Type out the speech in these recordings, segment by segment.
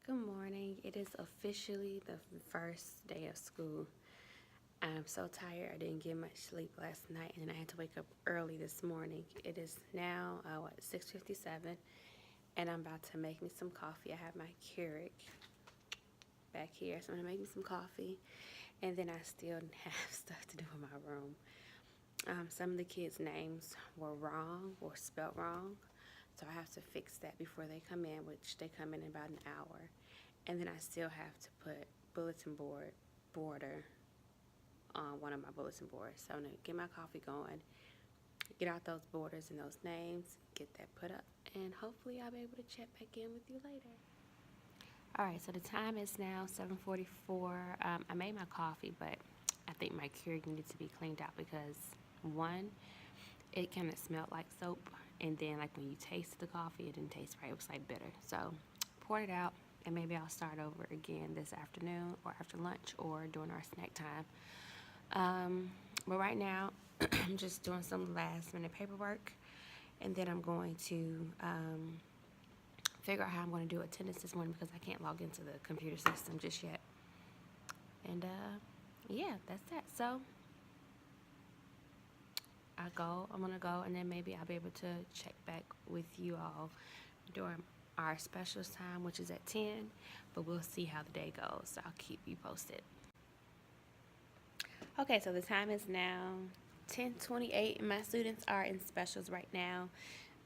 Good morning. It is officially the first day of school. I'm so tired. I didn't get much sleep last night, and I had to wake up early this morning. It is now 6:57, and I'm about to make me some coffee. I have my Keurig back here, so I'm gonna make me some coffee, and then I still have stuff to do in my room. Some of the kids' names were wrong or spelt wrong, so I have to fix that before they come in, which they come in about an hour. And then I still have to put bulletin board border on one of my bulletin boards. So I'm gonna get my coffee going, get out those borders and those names, get that put up, and hopefully I'll be able to check back in with you later. All right, so the time is now 7:44. I made my coffee, but I think my Keurig needed to be cleaned out because one, it kind of smelled like soap, and then like when you tasted the coffee, it didn't taste right. It was like bitter. So poured it out, and maybe I'll start over again this afternoon or after lunch or during our snack time. But right now, I'm just doing some last minute paperwork, and then I'm going to figure out how I'm going to do attendance this morning because I can't log into the computer system just yet. And yeah, that's that. So I'm gonna go, and then maybe I'll be able to check back with you all during our specials time, which is at 10, but we'll see how the day goes. I'll keep you posted. Okay, so the time is now 10:28, and my students are in specials right now.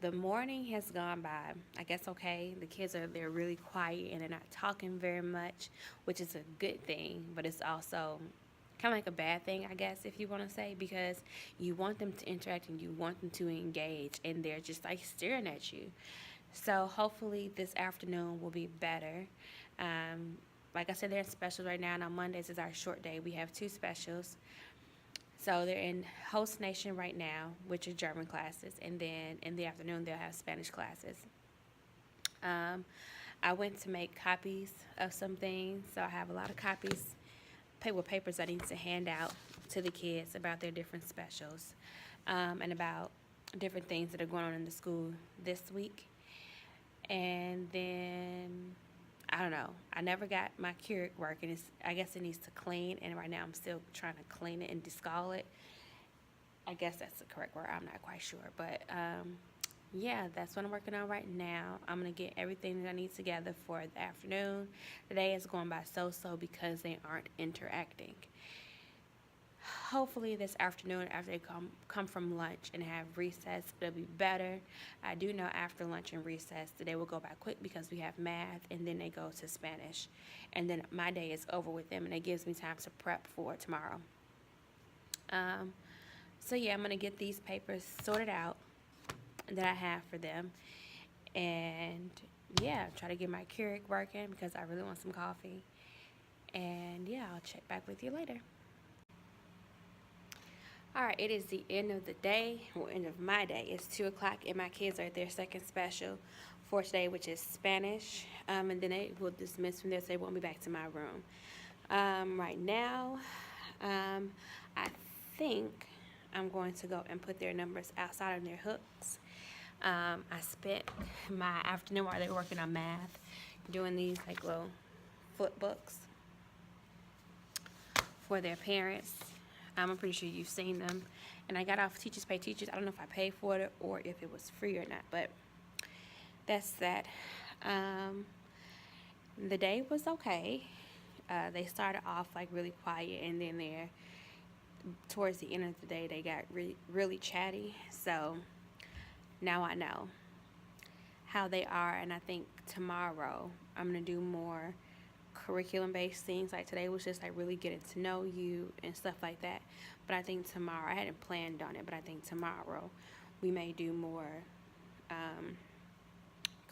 The morning has gone by, I guess. Okay, the kids they're really quiet and they're not talking very much, which is a good thing, but it's also kind of like a bad thing, I guess, if you want to say, because you want them to interact and you want them to engage, and they're just like staring at you. So hopefully this afternoon will be better. Like I said, they're in specials right now, and on Mondays is our short day. We have two specials. So they're in Host Nation right now, which are German classes, and then in the afternoon they'll have Spanish classes. I went to make copies of some things, so I have a lot of copies, papers I need to hand out to the kids about their different specials, and about different things that are going on in the school this week. And then I don't know. I never got my Keurig working. I guess it needs to clean, and right now I'm still trying to clean it and descald it. I guess that's the correct word. I'm not quite sure, but yeah, that's what I'm working on right now. I'm gonna get everything that I need together for the afternoon. The day is going by so because they aren't interacting. Hopefully this afternoon, after they come from lunch and have recess, it'll be better. I do know after lunch and recess the day will go by quick because we have math, and then they go to Spanish, and then my day is over with them, and it gives me time to prep for tomorrow. So yeah, I'm gonna get these papers sorted out that I have for them, and yeah, try to get my Keurig working because I really want some coffee. And yeah, I'll check back with you later. All right, it is the end of the day, or end of my day. It's 2 o'clock, and my kids are at their second special for today, which is Spanish. And then they will dismiss from there, so they won't be back to my room. Right now, I think I'm going to go and put their numbers outside on their hooks. I spent my afternoon while they were working on math, doing these like little flip books for their parents. I'm pretty sure you've seen them. And I got off Teachers Pay Teachers. I don't know if I paid for it or if it was free or not, but that's that. The day was okay. They started off like really quiet, and then towards the end of the day they got really chatty. So now I know how they are, and I think tomorrow I'm gonna do more curriculum based things. Like today was just like really getting to know you and stuff like that, but I think tomorrow, I hadn't planned on it, but I think tomorrow we may do more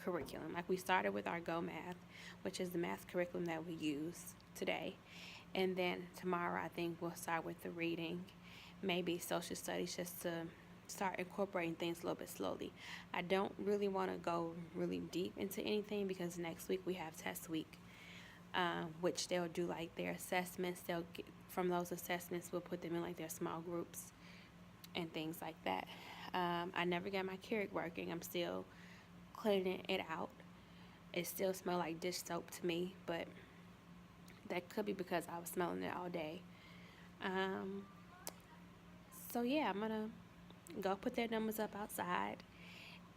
curriculum. Like we started with our Go Math, which is the math curriculum that we use today, and then tomorrow I think we'll start with the reading, maybe social studies, just to start incorporating things a little bit slowly. I don't really want to go really deep into anything because next week we have test week, which they'll do like their assessments. They'll get from those assessments, we'll put them in like their small groups and things like that. I never got my Keurig working. I'm still cleaning it out. It still smells like dish soap to me, but that could be because I was smelling it all day. So yeah, I'm gonna go put their numbers up outside,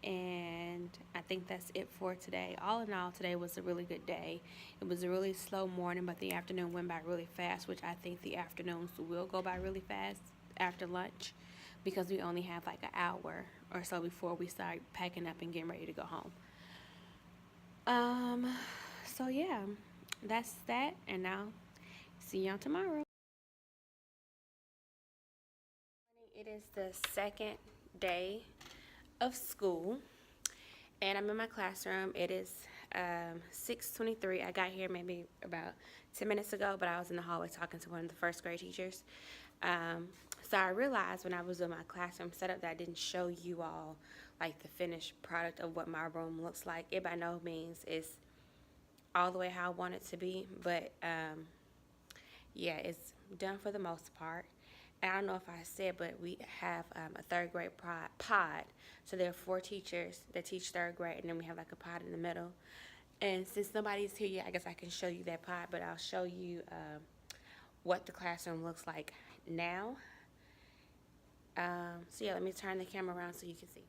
and I think that's it for today. All in all, today was a really good day. It was a really slow morning, but the afternoon went by really fast, which I think the afternoons will go by really fast after lunch, because we only have like an hour or so before we start packing up and getting ready to go home. So yeah, that's that, and now see y'all tomorrow. It is the second day of school, and I'm in my classroom. It is 6:23. I got here maybe about 10 minutes ago, but I was in the hallway talking to one of the first grade teachers. So I realized when I was in my classroom setup that I didn't show you all like the finished product of what my room looks like. It by no means is all the way how I want it to be, but yeah, it's done for the most part. And I don't know if I said, but we have a third grade pod. So there are 4 teachers that teach third grade, and then we have like a pod in the middle. And since nobody's here yet, I guess I can show you that pod, but I'll show you what the classroom looks like now. So yeah, let me turn the camera around so you can see.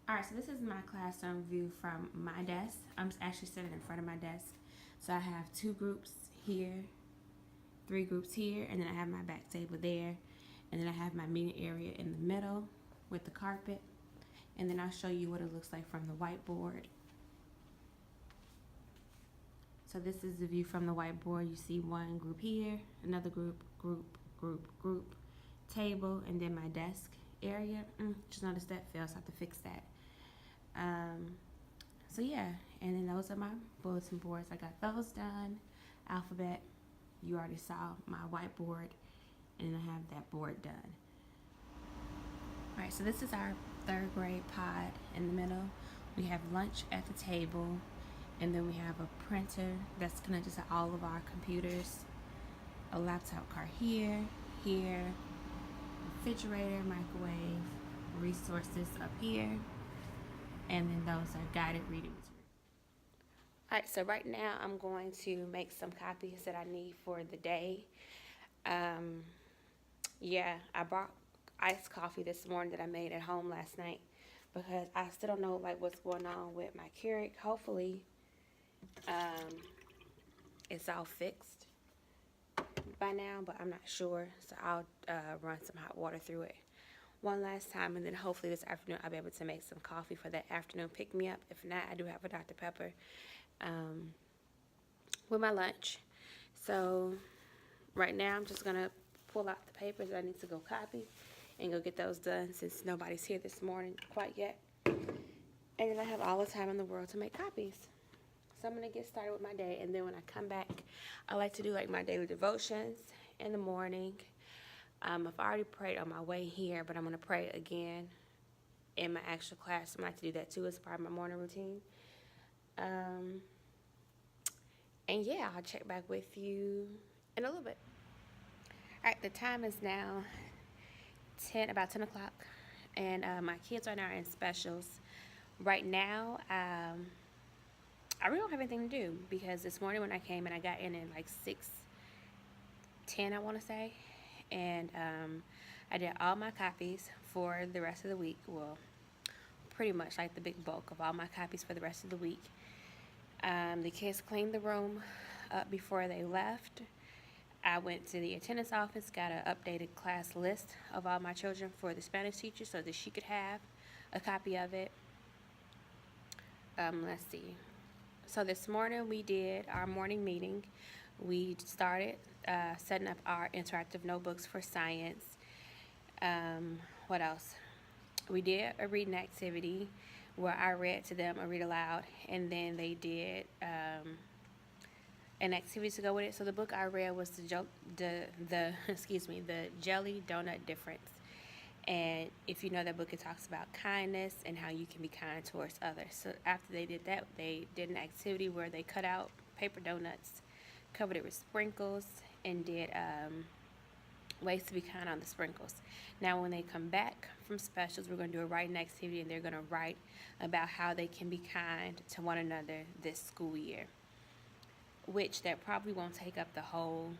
All right, so this is my classroom view from my desk. I'm actually sitting in front of my desk. So I have 2 groups here, 3 groups here, and then I have my back table there. And then I have my meeting area in the middle with the carpet. And then I'll show you what it looks like from the whiteboard. So this is the view from the whiteboard. You see one group here, another group, table, and then my desk area. Just noticed that fell, so I have to fix that. So yeah, and then those are my bulletin boards. I got those done. Alphabet, you already saw my whiteboard, and I have that board done. All right, so this is our third grade pod in the middle. We have lunch at the table, and then we have a printer that's connected to all of our computers, a laptop cart here, refrigerator, microwave, resources up here, and then those are guided reading materials. All right, so right now I'm going to make some copies that I need for the day. Yeah, I brought iced coffee this morning that I made at home last night because I still don't know like what's going on with my Keurig. Hopefully, it's all fixed by now, but I'm not sure. So I'll run some hot water through it one last time, and then hopefully this afternoon I'll be able to make some coffee for that afternoon pick-me-up. If not, I do have a Dr. Pepper with my lunch. So right now I'm just gonna pull out the papers that I need to go copy and go get those done since nobody's here this morning quite yet. And then I have all the time in the world to make copies. So I'm gonna get started with my day, and then when I come back, I like to do like my daily devotions in the morning. I've already prayed on my way here, but I'm gonna pray again in my actual class. I like to do that too as part of my morning routine. And yeah, I'll check back with you in a little bit. All right, the time is now about 10 o'clock, and my kids are now in specials. Right now, I really don't have anything to do because this morning when I came in, I got in at like 6:10, I want to say, and I did all my copies for the rest of the week. Well, pretty much like the big bulk of all my copies for the rest of the week. The kids cleaned the room up before they left. I went to the attendance office, got an updated class list of all my children for the Spanish teacher so that she could have a copy of it. Let's see. So this morning we did our morning meeting. We started setting up our interactive notebooks for science. What else? We did a reading activity where I read to them a read aloud, and then they did an activity to go with it. So the book I read was the Jelly Donut Difference. And if you know that book, it talks about kindness and how you can be kind towards others. So after they did that, they did an activity where they cut out paper donuts, covered it with sprinkles, and did ways to be kind on the sprinkles. Now, when they come back from specials, we're going to do a writing activity, and they're going to write about how they can be kind to one another this school year, which that probably won't take up the whole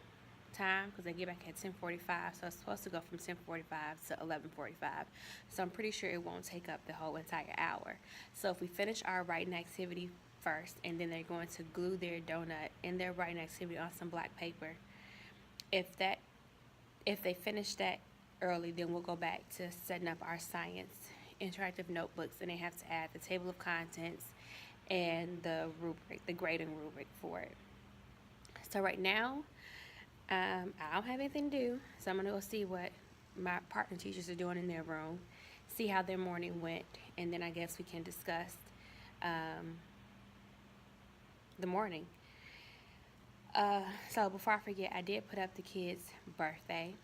time because they get back at 10:45, so it's supposed to go from 10:45 to 11:45. So I'm pretty sure it won't take up the whole entire hour. So if we finish our writing activity first, and then they're going to glue their donut in their writing activity on some black paper. If they finish that early, then we'll go back to setting up our science interactive notebooks, and they have to add the table of contents and the rubric, the grading rubric for it. So right now, I don't have anything to do, so I'm gonna go see what my partner teachers are doing in their room, see how their morning went, and then I guess we can discuss the morning. So before I forget, I did put up the kids' birthday.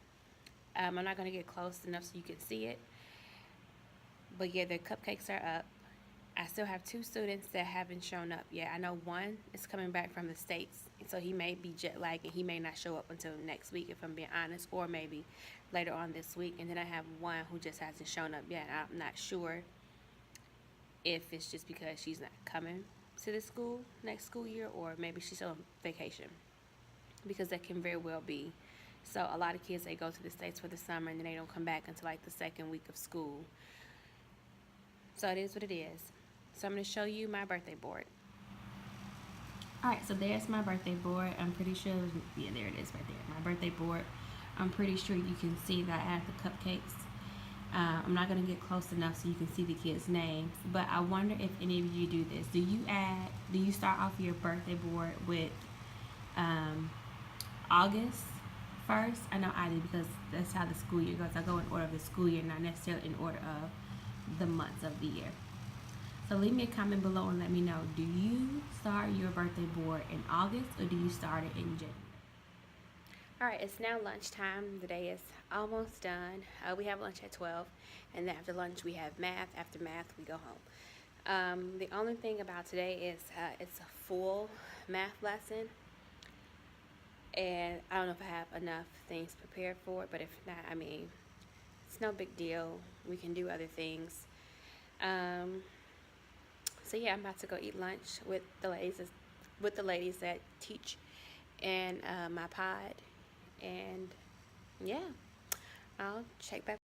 I'm not going to get close enough so you can see it. But yeah, their cupcakes are up. I still have 2 students that haven't shown up yet. I know one is coming back from the States, so he may be jet lagged and he may not show up until next week, if I'm being honest, or maybe later on this week. And then I have one who just hasn't shown up yet. I'm not sure if it's just because she's not coming to the school next school year, or maybe she's on vacation, because that can very well be. So a lot of kids, they go to the States for the summer and then they don't come back until like the second week of school. So it is what it is. So I'm going to show you my birthday board. Alright, so there's my birthday board. I'm pretty sure, yeah, there it is right there, my birthday board. I'm pretty sure you can see that I have the cupcakes. I'm not going to get close enough so you can see the kids' names, but I wonder if any of you do this. Do you start off your birthday board with August 1st? I know I do, because that's how the school year goes. I go in order of the school year, not necessarily in order of the months of the year. So leave me a comment below and let me know, do you start your birthday board in August or do you start it in January? Alright, it's now lunchtime. The day is almost done. We have lunch at 12, and then after lunch we have math. After math we go home. The only thing about today is it's a full math lesson, and I don't know if I have enough things prepared for it, but if not, I mean, it's no big deal. We can do other things. So yeah, I'm about to go eat lunch with the ladies that teach in my pod. And yeah, I'll check back.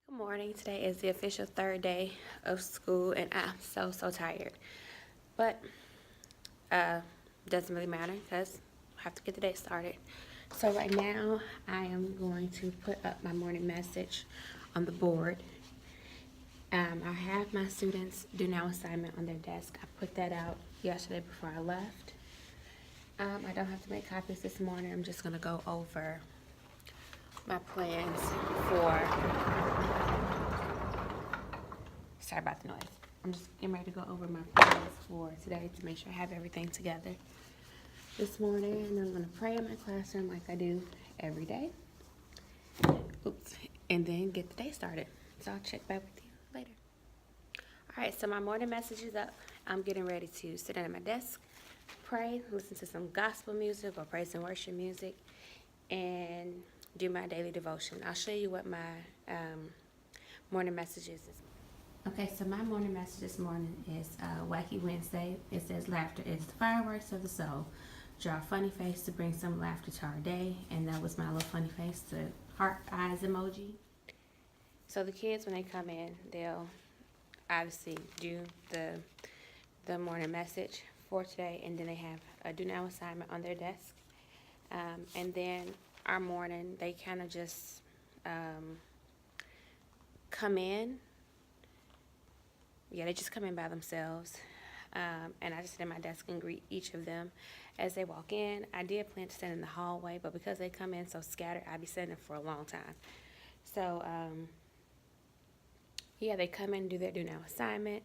Good morning. Today is the official 3rd day of school, and I'm so tired. But doesn't really matter because I have to get the day started. So right now, I am going to put up my morning message on the board. I have my students do now assignment on their desk. I put that out yesterday before I left. I don't have to make copies this morning. I'm just going to go over my plans for... Sorry about the noise. I'm just getting ready to go over my plans for today to make sure I have everything together this morning. And I'm going to pray in my classroom like I do every day. Oops. And then get the day started. So I'll check back with you later. Alright, so my morning message is up. I'm getting ready to sit down at my desk, pray, listen to some gospel music or praise and worship music, and do my daily devotion. I'll show you what my morning message is. Okay, so my morning message this morning is Wacky Wednesday. It says, laughter is the fireworks of the soul. Draw a funny face to bring some laughter to our day. And that was my little funny face, the heart eyes emoji. So the kids, when they come in, they'll obviously do the morning message for today, and then they have a do now assignment on their desk. And then our morning, they kind of just come in. Yeah, they just come in by themselves. And I just sit at my desk and greet each of them as they walk in. I did plan to stand in the hallway, but because they come in so scattered, I'd be sitting there for a long time. So, yeah, they come in and do their do now assignment,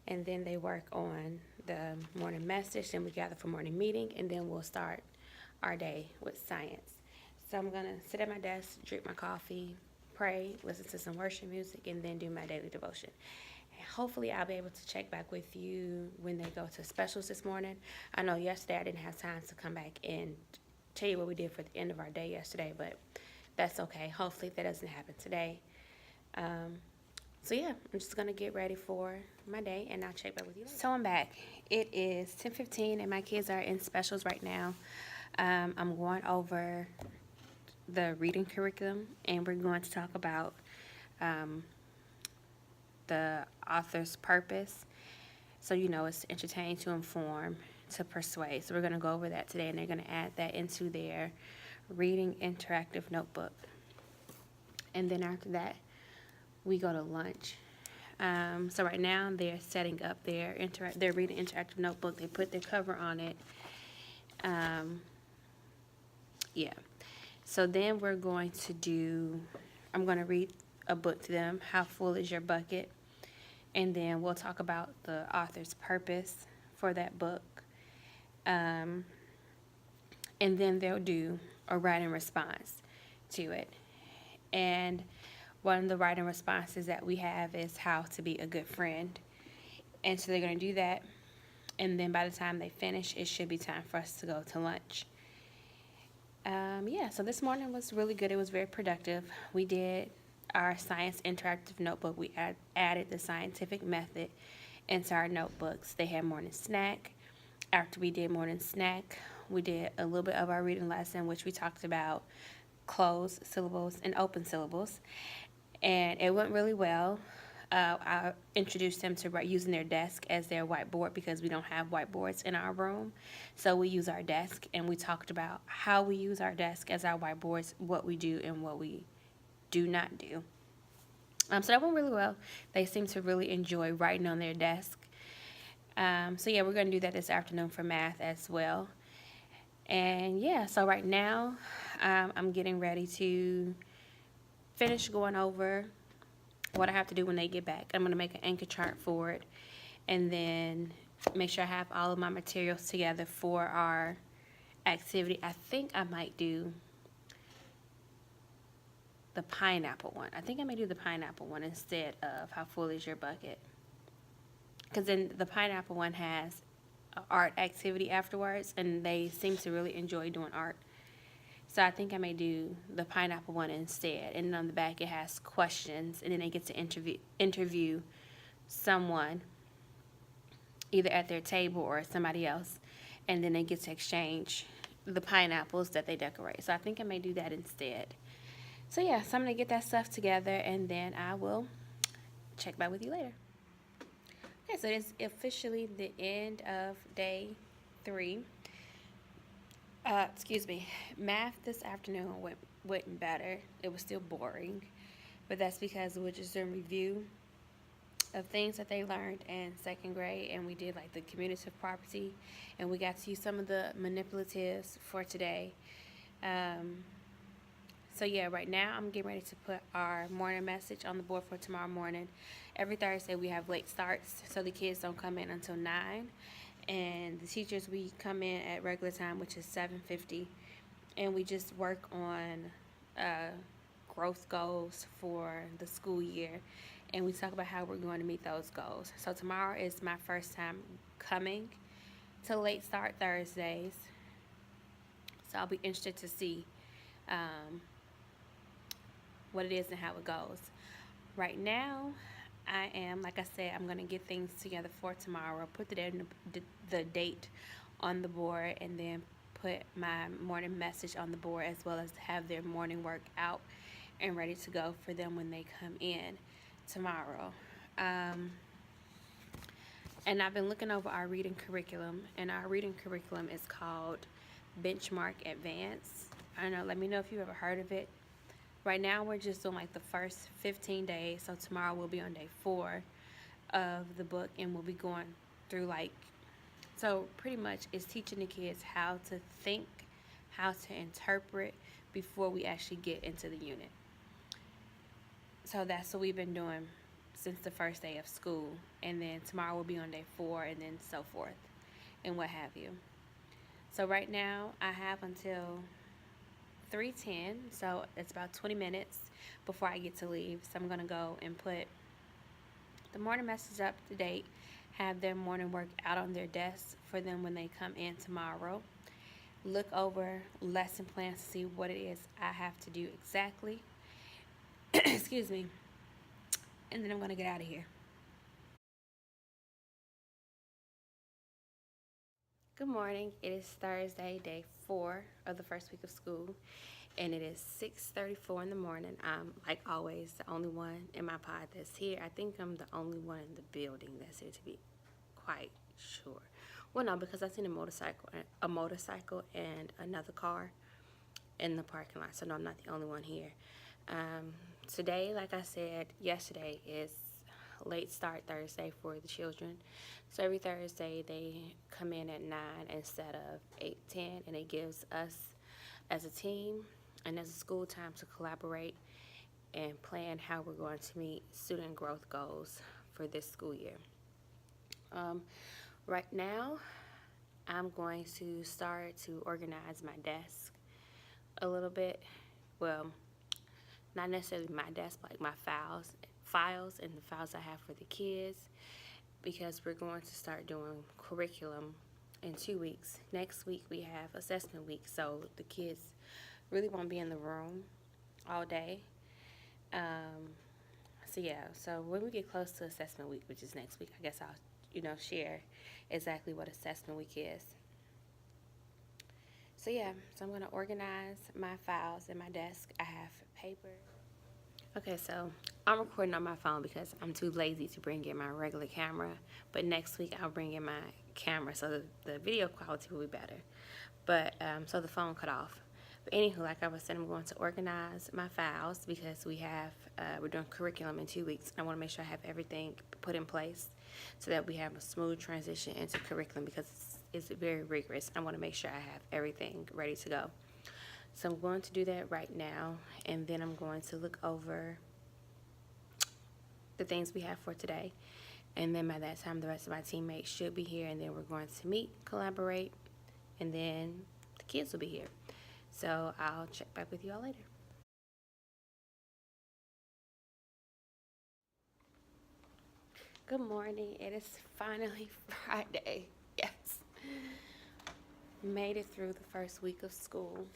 and then they work on the morning message, and we gather for morning meeting, and then we'll start our day with science. So I'm going to sit at my desk, drink my coffee, pray, listen to some worship music, and then do my daily devotion. And hopefully I'll be able to check back with you when they go to specials this morning. I know yesterday I didn't have time to come back and tell you what we did for the end of our day yesterday, but that's okay. Hopefully that doesn't happen today. So yeah, I'm just gonna get ready for my day, and I'll check back with you later. So I'm back. It is 10:15, and my kids are in specials right now. I'm going over the reading curriculum, and we're going to talk about the author's purpose. So it's to entertain, to inform, to persuade. So we're going to go over that today, and they're going to add that into their reading interactive notebook. And then after that, we go to lunch. So right now they're setting up their reading interactive notebook. They put their cover on it. Yeah. So then we're going to I'm going to read a book to them, How Full Is Your Bucket? And then we'll talk about the author's purpose for that book. And then they'll do a writing response to it. And one of the writing responses that we have is how to be a good friend. And so they're going to do that. And then by the time they finish, it should be time for us to go to lunch. So this morning was really good. It was very productive. We did our science interactive notebook. We added the scientific method into our notebooks. They had morning snack. After we did morning snack, we did a little bit of our reading lesson, which we talked about closed syllables and open syllables. And it went really well. I introduced them to using their desk as their whiteboard because we don't have whiteboards in our room. So we use our desk, and we talked about how we use our desk as our whiteboards, what we do and what we do not do. So that went really well. They seem to really enjoy writing on their desk. So yeah, we're going to do that this afternoon for math as well. And yeah, so right now I'm getting ready to finish going over what I have to do when they get back. I'm going to make an anchor chart for it, and then make sure I have all of my materials together for our activity. I think I might do the pineapple one. I think I may do the pineapple one instead of How Full Is Your Bucket? Because then the pineapple one has an art activity afterwards, and they seem to really enjoy doing art. So I think I may do the pineapple one instead. And then on the back it has questions, and then they get to interview someone, either at their table or somebody else, and then they get to exchange the pineapples that they decorate. So I think I may do that instead. So yeah, so I'm going to get that stuff together, and then I will check back with you later. Okay, so it's officially the end of day 3. Math this afternoon went better. It was still boring, but that's because we're just doing review of things that they learned in 2nd grade, and we did like the commutative property, and we got to use some of the manipulatives for today. So yeah, right now I'm getting ready to put our morning message on the board for tomorrow morning. Every Thursday we have late starts, so the kids don't come in until 9. And the teachers, we come in at regular time, which is 7:50, and we just work on growth goals for the school year, and we talk about how we're going to meet those goals. So tomorrow is my first time coming to late start Thursdays, so I'll be interested to see what it is and how it goes. Right now, I am, like I said, I'm going to get things together for tomorrow, put the date on the board, and then put my morning message on the board, as well as have their morning work out and ready to go for them when they come in tomorrow. And I've been looking over our reading curriculum, and our reading curriculum is called Benchmark Advance. I don't know, let me know if you've ever heard of it. Right now we're just doing like the first 15 days, so tomorrow we'll be on day 4 of the book, and we'll be going through so pretty much it's teaching the kids how to think, how to interpret before we actually get into the unit. So that's what we've been doing since the first day of school, and then tomorrow we'll be on day 4, and then so forth and what have you. So right now I have until 3:10, so it's about 20 minutes before I get to leave. So I'm going to go and put the morning message up to date, have their morning work out on their desks for them when they come in tomorrow. look over lesson plans to see what it is I have to do exactly. Excuse me. And then I'm going to get out of here. Good morning. It is Thursday, day 4 of the first week of school, and it is 6:34 in the morning. I'm, like always, the only one in my pod that's here. I think I'm the only one in the building that's here, to be quite sure. Well, no, because I've seen a motorcycle and another car in the parking lot. So no, I'm not the only one here. Today, like I said yesterday, is late start Thursday for the children. So every Thursday they come in at 9 instead of 8:10, and it gives us as a team and as a school time to collaborate and plan how we're going to meet student growth goals for this school year. Right now, I'm going to start to organize my desk a little bit. Well, not necessarily my desk, but like my files and the files I have for the kids, because we're going to start doing curriculum in 2 weeks. Next week we have assessment week, so the kids really won't be in the room all day. So yeah, so when we get close to assessment week, which is next week, I guess I'll share exactly what assessment week is. So yeah, so I'm going to organize my files in my desk. I have paper. Okay, so I'm recording on my phone because I'm too lazy to bring in my regular camera. But next week I'll bring in my camera so the video quality will be better. But so the phone cut off. But anywho, like I was saying, I'm going to organize my files because we're doing curriculum in 2 weeks. I want to make sure I have everything put in place so that we have a smooth transition into curriculum, because it's very rigorous. I want to make sure I have everything ready to go. So I'm going to do that right now, and then I'm going to look over the things we have for today. And then by that time, the rest of my teammates should be here, and then we're going to meet, collaborate, and then the kids will be here. So I'll check back with you all later. Good morning. It is finally Friday. Yes. Made it through the first week of school.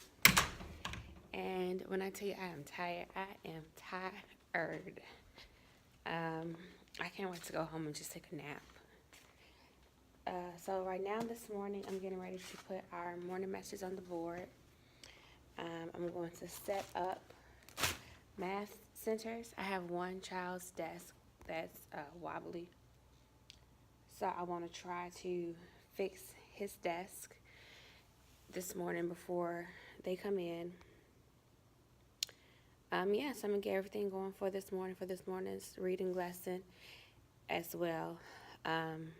And when I tell you I am tired, I am tired. I can't wait to go home and just take a nap. So right now this morning, I'm getting ready to put our morning messages on the board. I'm going to set up math centers. I have one child's desk that's wobbly. So I want to try to fix his desk this morning before they come in. So I'm gonna get everything going for this morning's reading lesson as well. And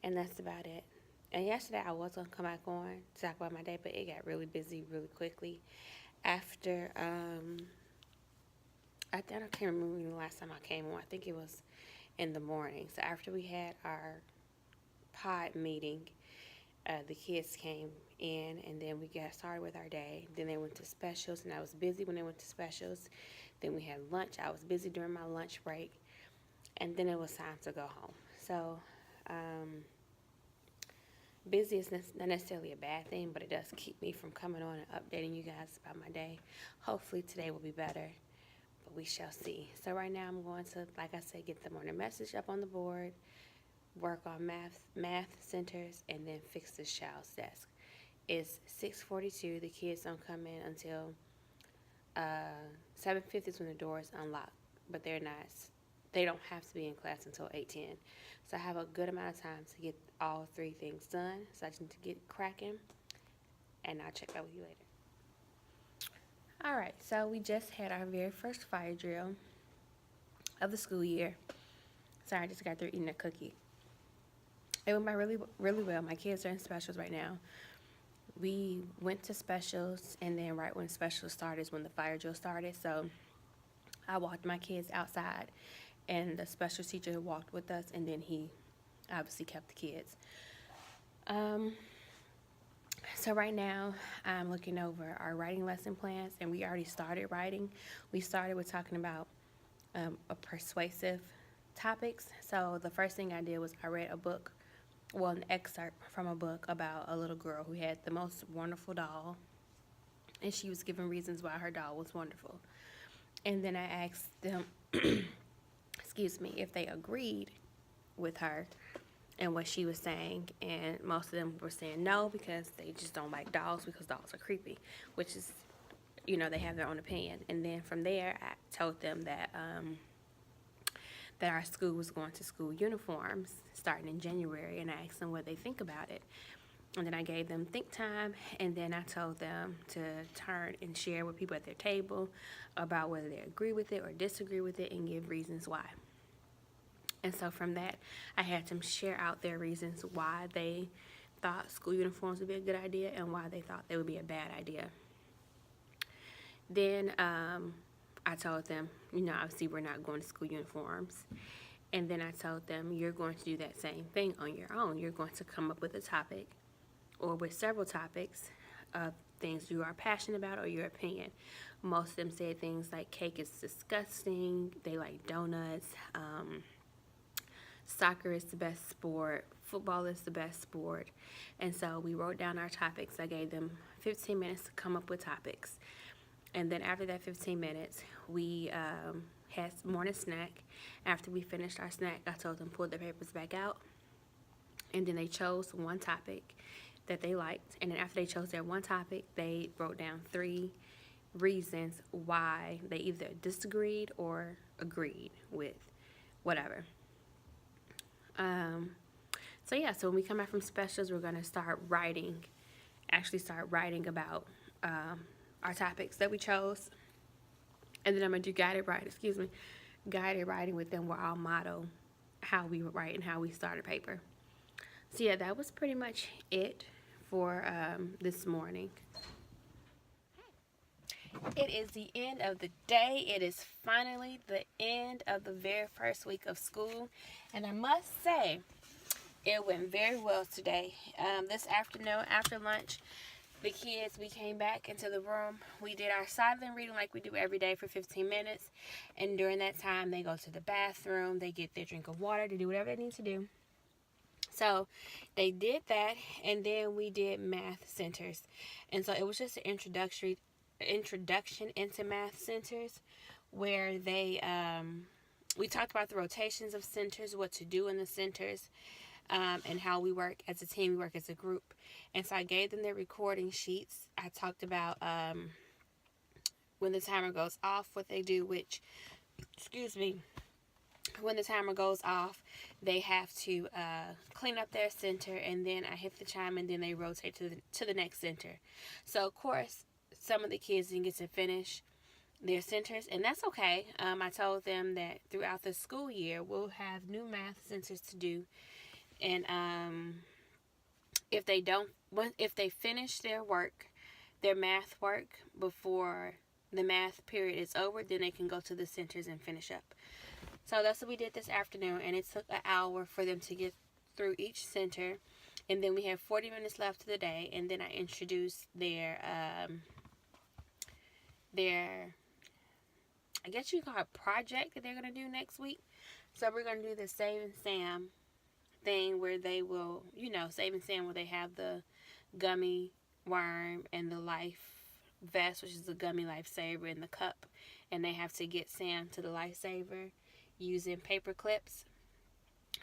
that's about it. And yesterday I was gonna come back on to talk about my day, but it got really busy really quickly. After I can't remember the last time I came on. I think it was in the morning. So after we had our pod meeting, the kids came in, and then we got started with our day. Then they went to specials, and I was busy when they went to specials. Then we had lunch. I was busy during my lunch break, and then it was time to go home. So busy is not necessarily a bad thing, but it does keep me from coming on and updating you guys about my day. Hopefully today will be better, but we shall see. So right now I'm going to, like I said, get the morning message up on the board, work on math centers, and then fix this child's desk. It's 6:42. The kids don't come in until 7:50 is when the door is unlocked, but they don't have to be in class until 8:10. So I have a good amount of time to get all 3 things done. So I just need to get cracking, and I'll check back with you later. All right, so we just had our very first fire drill of the school year. Sorry, I just got through eating a cookie. It went by really, really well. My kids are in specials right now. We went to specials, and then right when specials started is when the fire drill started. So I walked my kids outside, and the special teacher walked with us, and then he obviously kept the kids. So right now I'm looking over our writing lesson plans, and we already started writing. We started with talking about a persuasive topics. So the first thing I did was I read a book well, an excerpt from a book about a little girl who had the most wonderful doll, and she was given reasons why her doll was wonderful. And then I asked them, excuse me, if they agreed with her and what she was saying, and most of them were saying no because they just don't like dolls because dolls are creepy, which is, they have their own opinion. And then from there, I told them that that our school was going to school uniforms starting in January, and I asked them what they think about it. And then I gave them think time, and then I told them to turn and share with people at their table about whether they agree with it or disagree with it and give reasons why. And so from that, I had them share out their reasons why they thought school uniforms would be a good idea and why they thought they would be a bad idea. Then I told them, obviously we're not going to school uniforms. And then I told them, you're going to do that same thing on your own. You're going to come up with a topic or with several topics of things you are passionate about or your opinion. Most of them said things like cake is disgusting, they like donuts, soccer is the best sport, football is the best sport. And so we wrote down our topics. I gave them 15 minutes to come up with topics. And then after that 15 minutes, we had morning snack. After we finished our snack, I told them pull their papers back out. And then they chose one topic that they liked. And then after they chose their one topic, they wrote down 3 reasons why they either disagreed or agreed with whatever. So when we come back from specials, we're going to start writing about our topics that we chose. And then I'm going to do guided writing with them where I'll model how we would write and how we start a paper. So yeah, that was pretty much it for this morning. It is the end of the day. It is finally the end of the very first week of school. And I must say, it went very well today. This afternoon, after lunch, the kids, we came back into the room. We did our silent reading like we do every day for 15 minutes. And during that time, they go to the bathroom. They get their drink of water. They do whatever they need to do. So they did that. And then we did math centers. And so it was just an introduction into math centers where they we talked about the rotations of centers, what to do in the centers, and how we work as a team, we work as a group. And so I gave them their recording sheets. I talked about when the timer goes off, what they do, when the timer goes off, they have to clean up their center, and then I hit the chime, and then they rotate to the next center. So, of course, some of the kids didn't get to finish their centers, and that's okay. I told them that throughout the school year, we'll have new math centers to do, and if they finish their math work before the math period is over, then they can go to the centers and finish up. So that's what we did this afternoon, and it took an hour for them to get through each center, and then we have 40 minutes left of the day, and then I introduced their I guess you call it project that they're going to do next week. So we're going to do the Save and Sam thing where they will, Save and Sam, where they have the gummy worm and the life vest, which is the gummy lifesaver, in the cup, and they have to get Sam to the lifesaver using paper clips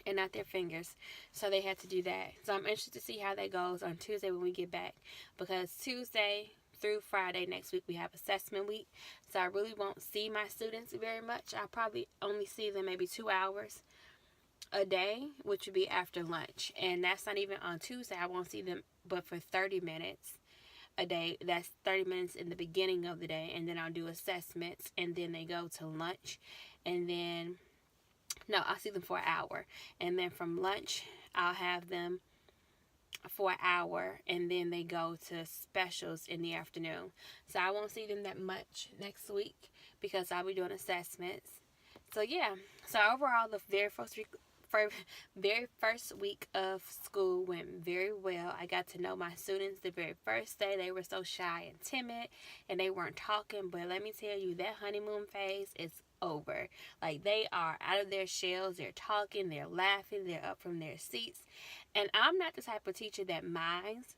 and not their fingers. So they had to do that. So I'm interested to see how that goes on Tuesday when we get back, because Tuesday through Friday next week we have assessment week. So I really won't see my students very much. I'll probably only see them maybe 2 hours a day, which would be after lunch. And that's not even on Tuesday. I won't see them but for 30 minutes a day. That's 30 minutes in the beginning of the day, and then I'll do assessments, and then they go to lunch, and then I'll see them for an hour, and then from lunch I'll have them for an hour, and then they go to specials in the afternoon. So I won't see them that much next week because I'll be doing assessments. So yeah, so overall the very first week of school went very well. I got to know my students the very first day. They were so shy and timid, and they weren't talking, but let me tell you, that honeymoon phase is over. Like, they are out of their shells, they're talking, they're laughing, they're up from their seats. And I'm not the type of teacher that minds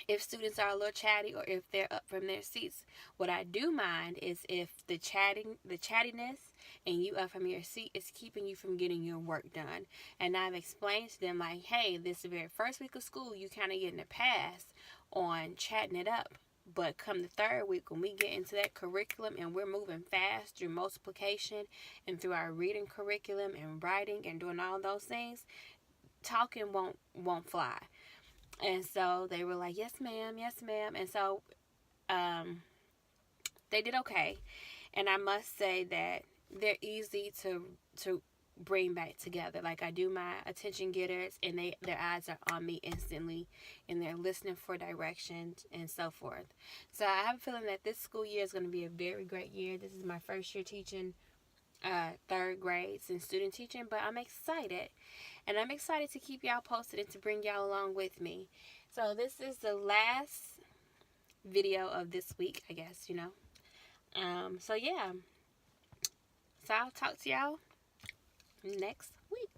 if students are a little chatty or if they're up from their seats. What I do mind is if the chattiness and you up from your seat is keeping you from getting your work done. And I've explained to them, like, hey, this very first week of school, you kind of getting a pass on chatting it up. But come the third week, when we get into that curriculum and we're moving fast through multiplication and through our reading curriculum and writing and doing all those things, talking won't fly. And so they were like, yes, ma'am, yes, ma'am. And so they did okay. And I must say that they're easy to bring back together. Like, I do my attention getters, and their eyes are on me instantly, and they're listening for directions and so forth. So I have a feeling that this school year is going to be a very great year. This is my first year teaching third grades and student teaching, but I'm excited. And I'm excited to keep y'all posted and to bring y'all along with me. So this is the last video of this week, I guess, you know. So yeah. So I'll talk to y'all next week.